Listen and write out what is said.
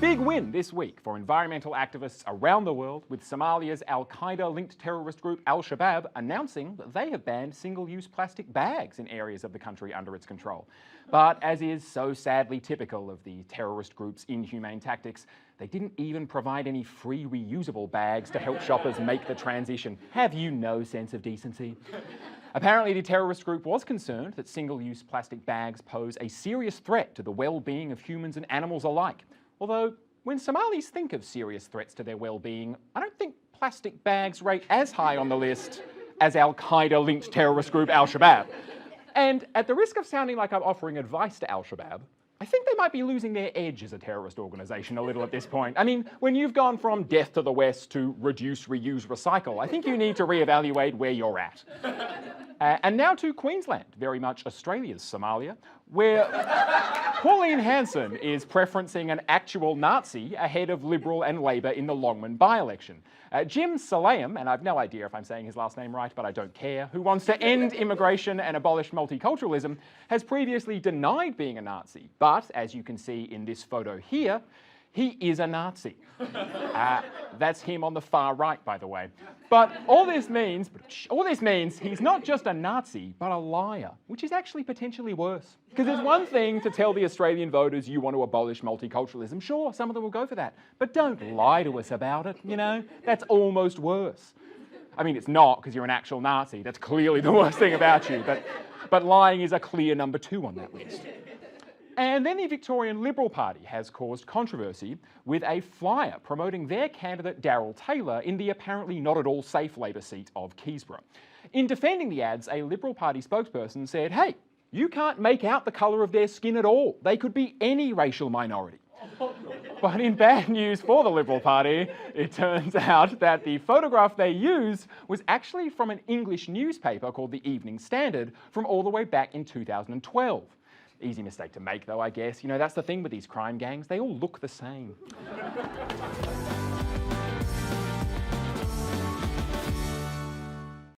big win this week for environmental activists around the world, with Somalia's al-Qaeda-linked terrorist group Al-Shabaab announcing that they have banned single-use plastic bags in areas of the country under its control. But as is so sadly typical of the terrorist group's inhumane tactics, they didn't even provide any free reusable bags to help shoppers make the transition. Have you no sense of decency? Apparently, the terrorist group was concerned that single-use plastic bags pose a serious threat to the well-being of humans and animals alike. Although, when Somalis think of serious threats to their well-being, I don't think plastic bags rate as high on the list as al-Qaeda-linked terrorist group Al-Shabaab. And at the risk of sounding like I'm offering advice to Al-Shabaab, I think they might be losing their edge as a terrorist organisation a little at this point. I mean, when you've gone from death to the West to reduce, reuse, recycle, I think you need to reevaluate where you're at. And now to Queensland, very much Australia's Somalia, where Pauline Hanson is preferencing an actual Nazi ahead of Liberal and Labor in the Longman by-election. Jim Salayam, and I've no idea if I'm saying his last name right, but I don't care, who wants to end immigration and abolish multiculturalism, has previously denied being a Nazi. But, as you can see in this photo here, he is a Nazi. That's him on the far right, by the way. But all this means he's not just a Nazi, but a liar, which is actually potentially worse. Because it's one thing to tell the Australian voters you want to abolish multiculturalism. Sure, some of them will go for that. But don't lie to us about it, you know? That's almost worse. I mean, it's not, because you're an actual Nazi. That's clearly the worst thing about you. But lying is a clear number 2 on that list. And then the Victorian Liberal Party has caused controversy with a flyer promoting their candidate Daryl Taylor in the apparently not at all safe Labor seat of Keysborough. In defending the ads, a Liberal Party spokesperson said, "Hey, you can't make out the colour of their skin at all. They could be any racial minority." But in bad news for the Liberal Party, it turns out that the photograph they used was actually from an English newspaper called the Evening Standard from all the way back in 2012. Easy mistake to make, though, I guess. You know, that's the thing with these crime gangs. They all look the same.